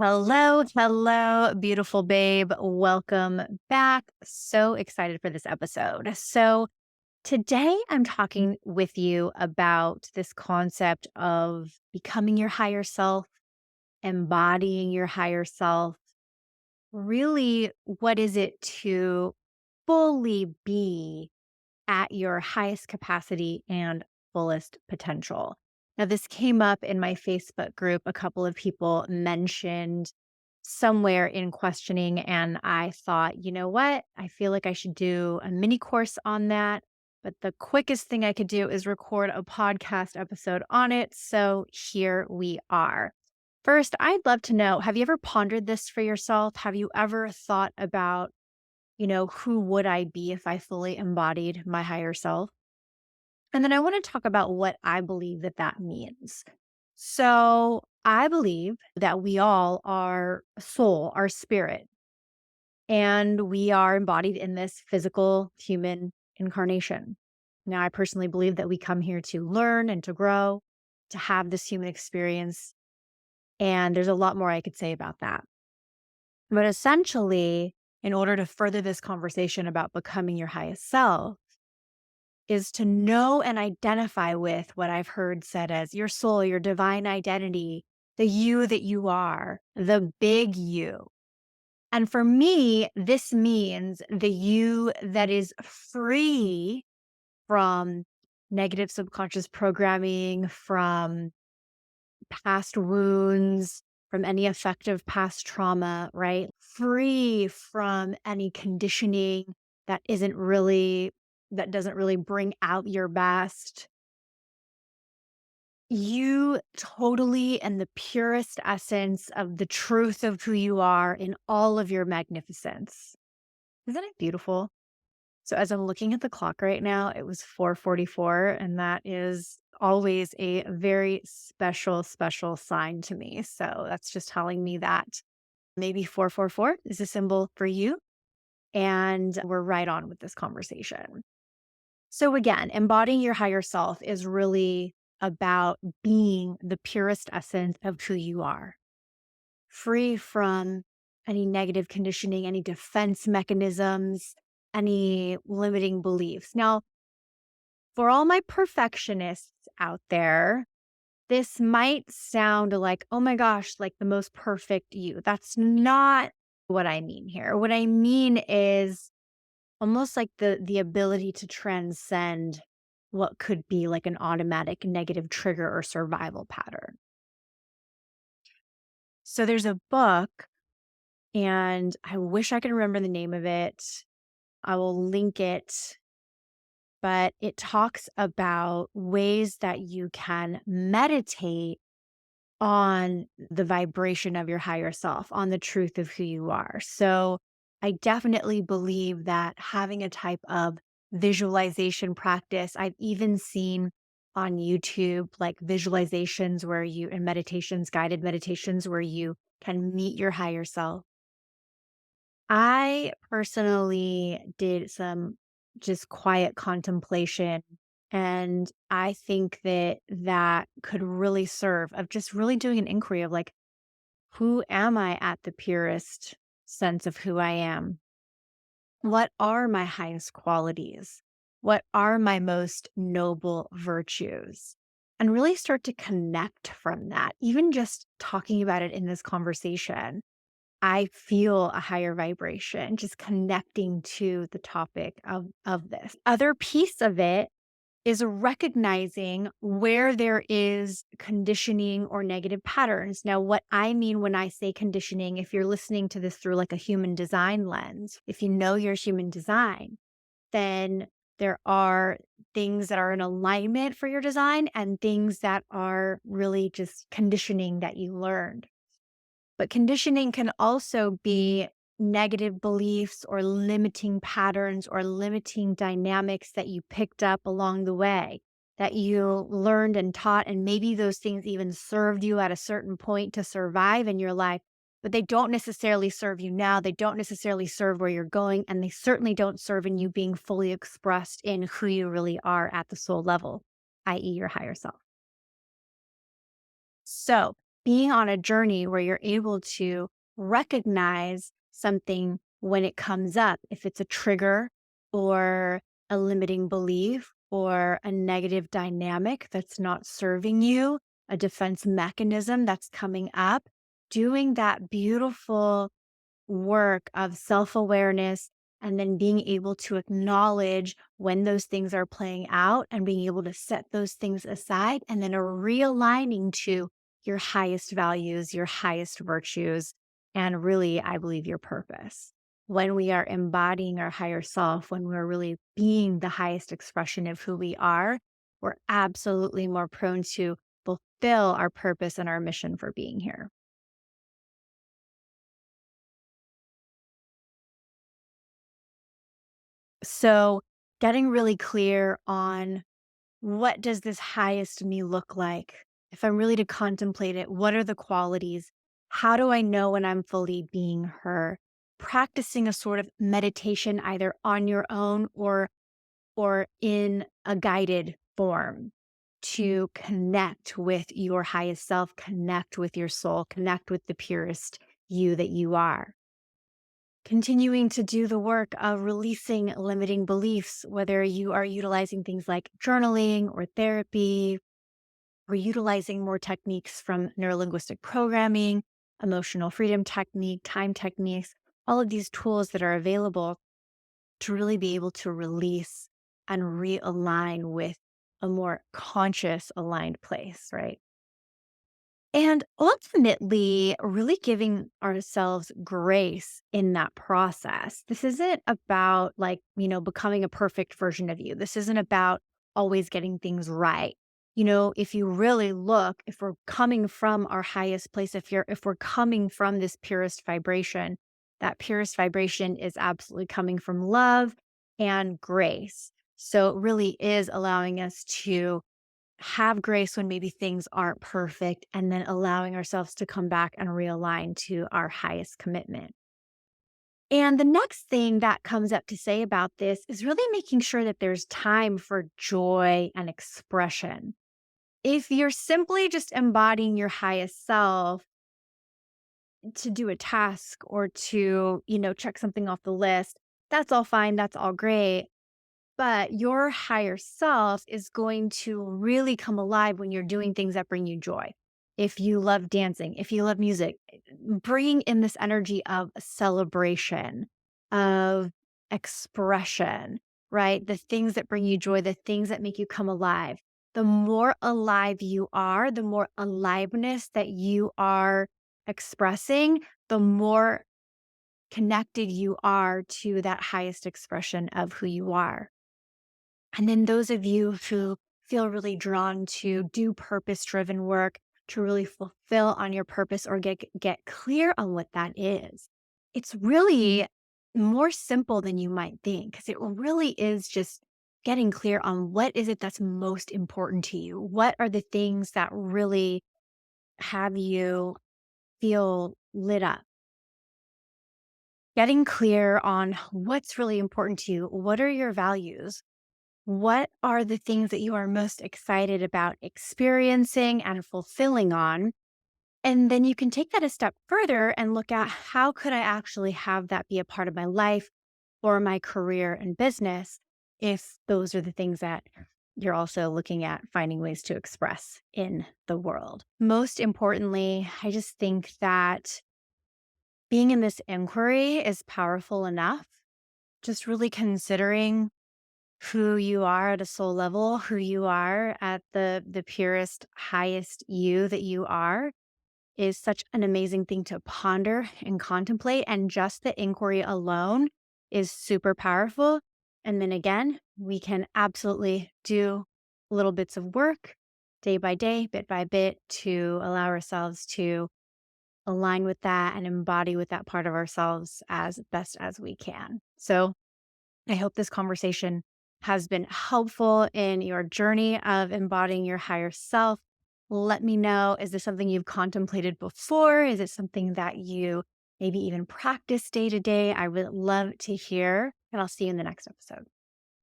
Hello, hello, beautiful babe. Welcome back. So excited for this episode. Today I'm talking with you about this concept of becoming your higher self, embodying your higher self. Really, what is it to fully be at your highest capacity and fullest potential? Now, this came up in my Facebook group. A couple of people mentioned somewhere in questioning, and I thought, you know what? I feel like I should do a mini course on that. But the quickest thing I could do is record a podcast episode on it. So here we are. First, I'd love to know, have you ever pondered this for yourself? Have you ever thought about, who would I be if I fully embodied my higher self? And then I want to talk about what I believe that that means. So, I believe that we all are a soul, our spirit, and we are embodied in this physical human incarnation. Now, I personally believe that we come here to learn and to grow, to have this human experience. And there's a lot more I could say about that. But essentially, in order to further this conversation about becoming your highest self, is to know and identify with what I've heard said as your soul, your divine identity, the you that you are, the big you. And for me, this means the you that is free from negative subconscious programming, from past wounds, from any effective past trauma, right? Free from any conditioning that isn't really, that doesn't really bring out your best. You totally and the purest essence of the truth of who you are in all of your magnificence. Isn't it beautiful? So as I'm looking at the clock right now, it was 4:44, and that is always a very special, special sign to me. So that's just telling me that maybe 444 is a symbol for you. And we're right on with this conversation. So again, embodying your higher self is really about being the purest essence of who you are, free from any negative conditioning, any defense mechanisms, any limiting beliefs. Now, for all my perfectionists out there, this might sound like, oh my gosh, like the most perfect you. That's not what I mean here. What I mean is almost like the ability to transcend what could be like an automatic negative trigger or survival pattern. So there's a book, and I wish I could remember the name of it. I will link it, but it talks about ways that you can meditate on the vibration of your higher self, on the truth of who you are. So I definitely believe that having a type of visualization practice, I've even seen on YouTube like visualizations where you, and meditations, guided meditations where you can meet your higher self. I personally did some just quiet contemplation, and I think that that could really serve of just really doing an inquiry of like, who am I at the purest sense of who I am? What are my highest qualities? What are my most noble virtues? And really start to connect from that, even just talking about it in this conversation. I feel a higher vibration just connecting to the topic of this. Other piece of it is recognizing where there is conditioning or negative patterns. Now, what I mean when I say conditioning, if you're listening to this through like a human design lens, if you know your human design, then there are things that are in alignment for your design and things that are really just conditioning that you learned. But conditioning can also be negative beliefs or limiting patterns or limiting dynamics that you picked up along the way, that you learned and taught. And maybe those things even served you at a certain point to survive in your life, but they don't necessarily serve you now. They don't necessarily serve where you're going. And they certainly don't serve in you being fully expressed in who you really are at the soul level, i.e., your higher self. So, being on a journey where you're able to recognize something when it comes up, if it's a trigger or a limiting belief or a negative dynamic that's not serving you, a defense mechanism that's coming up, doing that beautiful work of self awareness and then being able to acknowledge when those things are playing out and being able to set those things aside and then realigning to your highest values, your highest virtues, and really, I believe, your purpose. When we are embodying our higher self, when we're really being the highest expression of who we are, we're absolutely more prone to fulfill our purpose and our mission for being here. So, getting really clear on what does this highest me look like? If I'm really to contemplate it, what are the qualities? How do I know when I'm fully being her? Practicing a sort of meditation either on your own or in a guided form to connect with your highest self, connect with your soul, connect with the purest you that you are. Continuing to do the work of releasing limiting beliefs, whether you are utilizing things like journaling or therapy, or utilizing more techniques from neurolinguistic programming, emotional freedom technique, time techniques, all of these tools that are available to really be able to release and realign with a more conscious, aligned place, right? And ultimately, really giving ourselves grace in that process. This isn't about becoming a perfect version of you. This isn't about always getting things right. If you really look, if we're coming from our highest place, if we're coming from this purest vibration, that purest vibration is absolutely coming from love and grace. So it really is allowing us to have grace when maybe things aren't perfect, and then allowing ourselves to come back and realign to our highest commitment. And the next thing that comes up to say about this is really making sure that there's time for joy and expression. If you're simply just embodying your highest self to do a task or to, check something off the list, that's all fine, that's all great. But your higher self is going to really come alive when you're doing things that bring you joy. If you love dancing, if you love music, bringing in this energy of celebration, of expression, right? The things that bring you joy, the things that make you come alive. The more alive you are, the more aliveness that you are expressing, the more connected you are to that highest expression of who you are. And then those of you who feel really drawn to do purpose driven work, to really fulfill on your purpose or get clear on what that is. It's really more simple than you might think because it really is just getting clear on what is it that's most important to you. What are the things that really have you feel lit up? Getting clear on what's really important to you. What are your values? What are the things that you are most excited about experiencing and fulfilling on? And then you can take that a step further and look at how could I actually have that be a part of my life or my career and business if those are the things that you're also looking at finding ways to express in the world. Most importantly, I just think that being in this inquiry is powerful enough. Just really considering who you are at a soul level, who you are at the purest, highest you that you are is such an amazing thing to ponder and contemplate. And just the inquiry alone is super powerful. And then again, we can absolutely do little bits of work day by day, bit by bit to allow ourselves to align with that and embody with that part of ourselves as best as we can. So I hope this conversation has been helpful in your journey of embodying your higher self. Let me know, is this something you've contemplated before? Is it something that you maybe even practice day to day? I would love to hear, and I'll see you in the next episode.